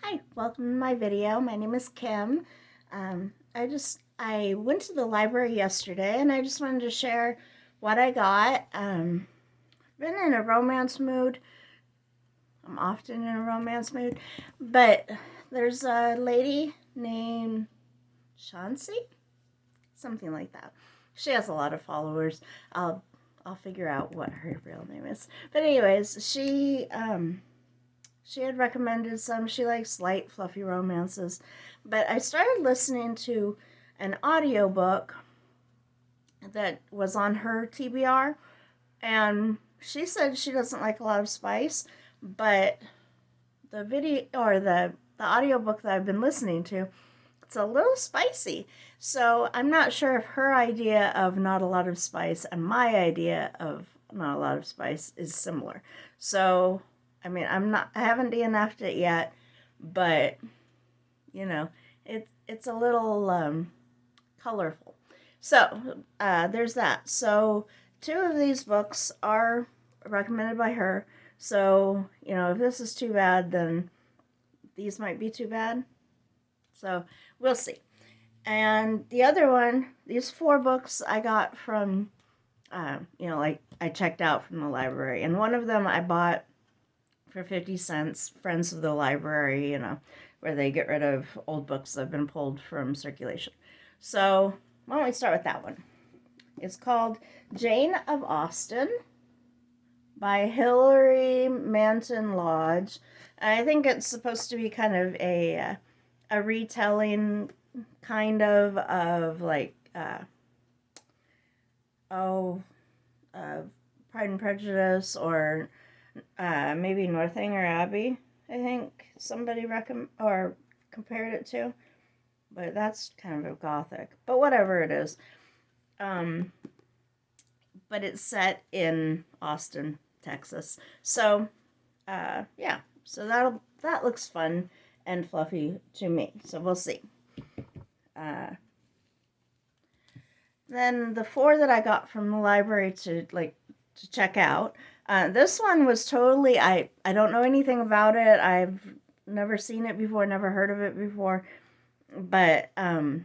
Hi, welcome to my video. My name is Kim. I went to the library yesterday and I just wanted to share what I got. Been in a romance mood. I'm often in a romance mood, but there's a lady named Chauncey, something like that. She has a lot of followers. I'll figure out what her real name is. But anyways, she had recommended some. She likes light, fluffy romances. But I started listening to an audiobook that was on her TBR, and she said she doesn't like a lot of spice, but the video or the audiobook that I've been listening to, it's a little spicy. So I'm not sure if her idea of not a lot of spice and my idea of not a lot of spice is similar. So I mean, I haven't DNF'd it yet, but you know, it's a little colorful. So there's that. So two of these books are recommended by her. So if this is too bad, then these might be too bad. So we'll see. And the other one, these four books I got from, like I checked out from the library, and one of them I bought for 50 cents, Friends of the Library, where they get rid of old books that have been pulled from circulation. So why don't we start with that one? It's called Jane of Austen by Hilary Manton Lodge. And I think it's supposed to be kind of a retelling, kind of like, Pride and Prejudice, or maybe Northanger Abbey, I think somebody compared it to. But that's kind of gothic. But whatever it is. But it's set in Austen, Texas. So, yeah. So that looks fun and fluffy to me. So we'll see. Then the four that I got from the library to check out. This one was totally, I don't know anything about it. I've never seen it before, never heard of it before. But I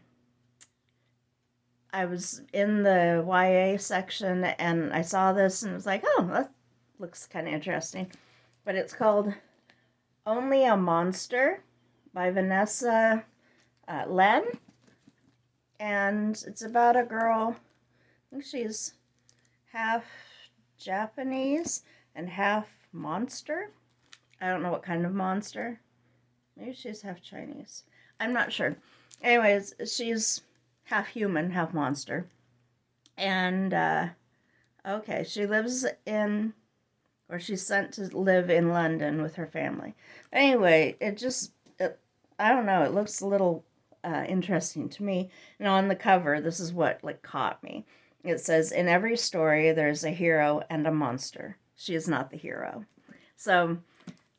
was in the YA section and I saw this and was like, oh, that looks kind of interesting. But it's called Only a Monster by Vanessa Len. And it's about a girl, I think she's half Japanese and half monster. I don't know what kind of monster. Maybe she's half Chinese. I'm not sure. Anyways, she's half human, half monster. And, okay, she's sent to live in London with her family. Anyway, I don't know, it looks a little interesting to me. And on the cover, this is what caught me. It says, in every story, there's a hero and a monster. She is not the hero. So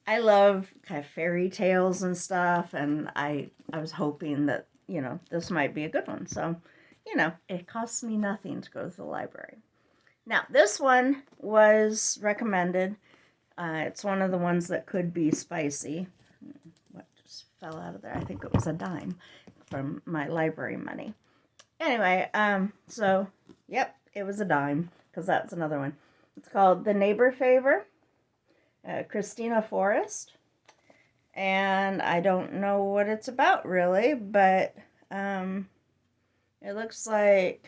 I love kind of fairy tales and stuff, and I was hoping that, this might be a good one. So, it costs me nothing to go to the library. Now, this one was recommended. It's one of the ones that could be spicy. What just fell out of there? I think it was a dime from my library money. Anyway, so, yep, it was a dime, because that's another one. It's called The Neighbor Favor, Kristina Forrest. And I don't know what it's about, really, but it looks like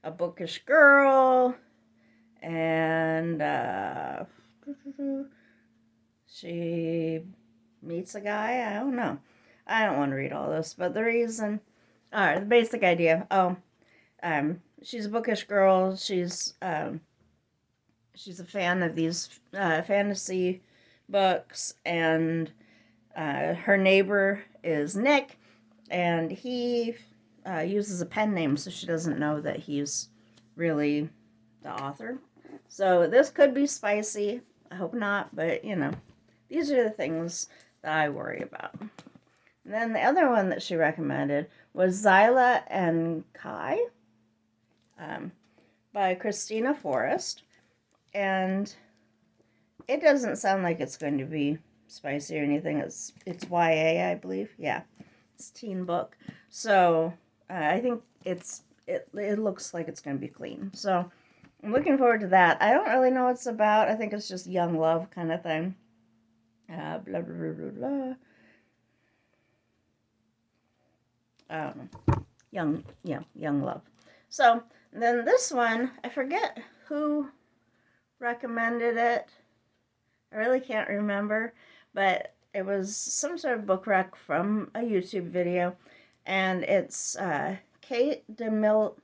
a bookish girl, and she meets a guy. I don't know. I don't want to read all this, but the basic idea. She's a bookish girl. She's a fan of these fantasy books, and her neighbor is Nick, and he uses a pen name, so she doesn't know that he's really the author. So this could be spicy. I hope not, but these are the things that I worry about. And then the other one that she recommended was Zyla and Kai by Kristina Forrest. And it doesn't sound like it's going to be spicy or anything. It's YA, I believe. Yeah, it's a teen book. So I think it looks like it's going to be clean. So I'm looking forward to that. I don't really know what it's about. I think it's just young love kind of thing. Blah blah blah blah blah. I don't know. Young love. So then this one, I forget who recommended it. I really can't remember, but it was some sort of book rec from a YouTube video, and it's Kate DiCamillo,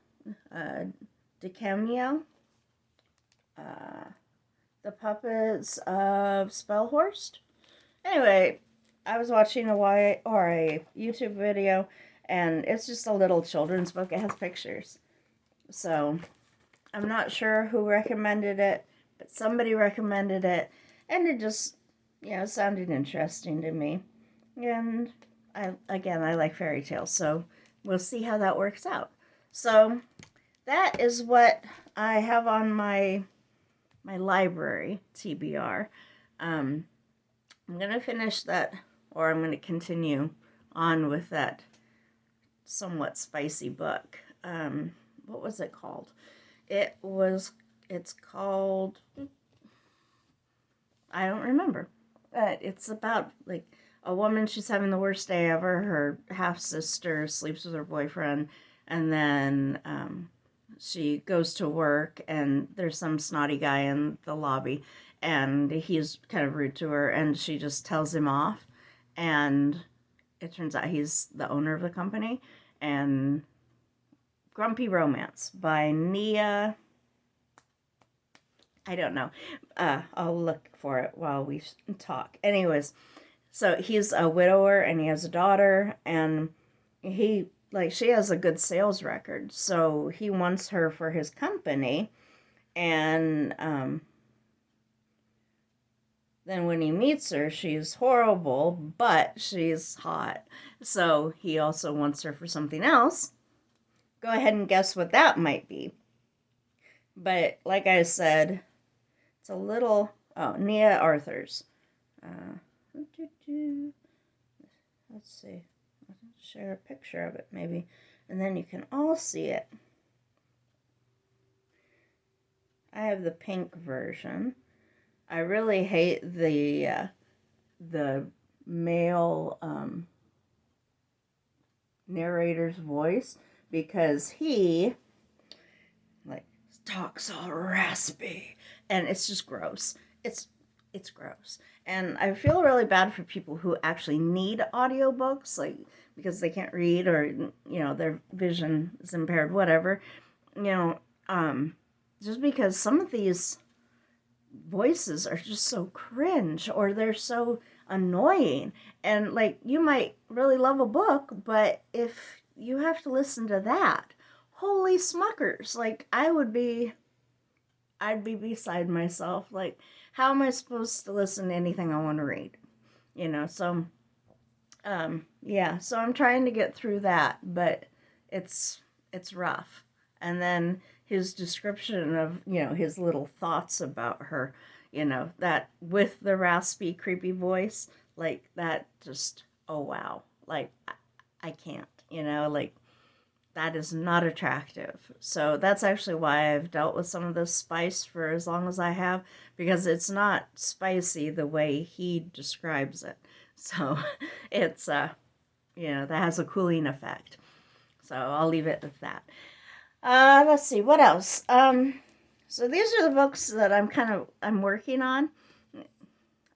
The Puppets of Spelhurst. Anyway, I was watching a YouTube video, and it's just a little children's book. It has pictures. So I'm not sure who recommended it, but somebody recommended it, and it just, sounded interesting to me. And I like fairy tales, so we'll see how that works out. So that is what I have on my library TBR. I'm going to finish that, or I'm going to continue on with that somewhat spicy book. What was it called? It's called, I don't remember. It's about, like, a woman, she's having the worst day ever. Her half-sister sleeps with her boyfriend, and then she goes to work, and there's some snotty guy in the lobby, and he's kind of rude to her, and she just tells him off, and it turns out he's the owner of the company. And Grumpy Romance by Nia, I don't know. I'll look for it while we talk. Anyways, so he's a widower, and he has a daughter, and she has a good sales record, so he wants her for his company. And then when he meets her, she's horrible, but she's hot. So he also wants her for something else. Go ahead and guess what that might be. But like I said, it's a little... Oh, Nia Arthurs. Let's see. I'll share a picture of it, maybe. And then you can all see it. I have the pink version. I really hate the male narrator's voice, because he talks all raspy, and it's just gross. It's gross. And I feel really bad for people who actually need audiobooks, because they can't read, or their vision is impaired, whatever. Just because some of these voices are just so cringe, or they're so annoying, and you might really love a book, but if you have to listen to that, holy smuckers, I'd be beside myself. How am I supposed to listen to anything I want to read? So so I'm trying to get through that, but it's rough. And then his description of, his little thoughts about her, that with the raspy, creepy voice, that just, oh wow. I can't, that is not attractive. So that's actually why I've dealt with some of this spice for as long as I have, because it's not spicy the way he describes it. So it's, that has a cooling effect. So I'll leave it at that. Let's see, what else? So these are the books that I'm working on.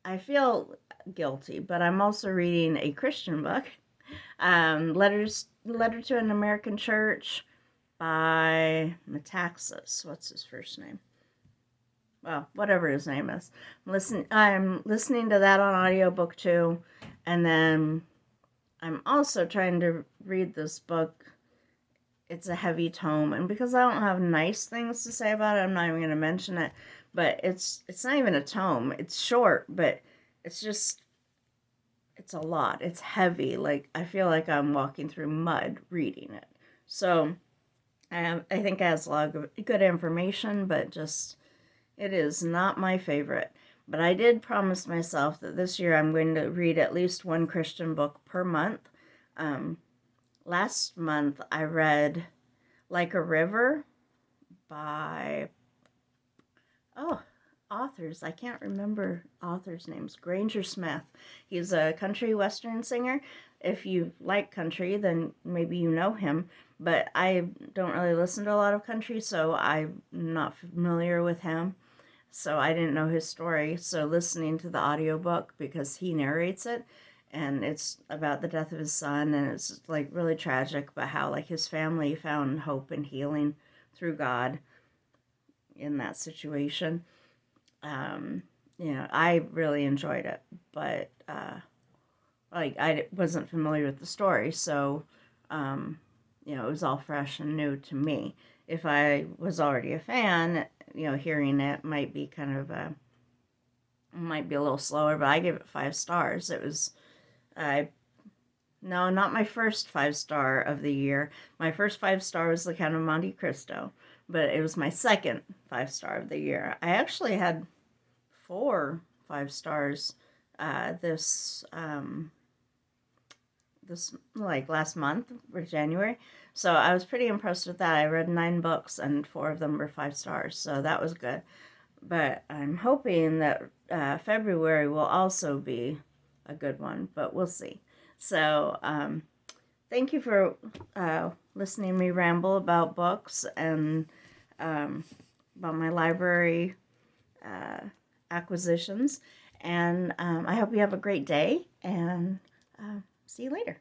I feel guilty, but I'm also reading a Christian book. Letter to an American Church by Metaxes. What's his first name? Well, whatever his name is. I'm listening to that on audiobook too. And then I'm also trying to read this book. It's a heavy tome, and because I don't have nice things to say about it, I'm not even going to mention it. But it's not even a tome. It's short, but it's a lot. It's heavy. I feel like I'm walking through mud reading it. So I think it has a lot of good information, but just, it is not my favorite. But I did promise myself that this year I'm going to read at least one Christian book per month. Last month I read Like a River by, authors. I can't remember authors' names. Granger Smith. He's a country western singer. If you like country, then maybe you know him. But I don't really listen to a lot of country, so I'm not familiar with him. So I didn't know his story. So listening to the audiobook, because he narrates it, and it's about the death of his son, and it's like really tragic, but how like his family found hope and healing through God in that situation. I really enjoyed it, but like I wasn't familiar with the story, so it was all fresh and new to me. If I was already a fan, hearing it might be might be a little slower, but I gave it 5 stars. It was, no, not my first 5 star of the year. My first 5 star was the Count of Monte Cristo, but it was my second 5 star of the year. I actually had 4 5 stars this like last month or January. So I was pretty impressed with that. I read 9 books and 4 of them were 5 stars, so that was good. But I'm hoping that February will also be a good one, but we'll see. So thank you for listening to me ramble about books and about my library acquisitions. And I hope you have a great day, and see you later.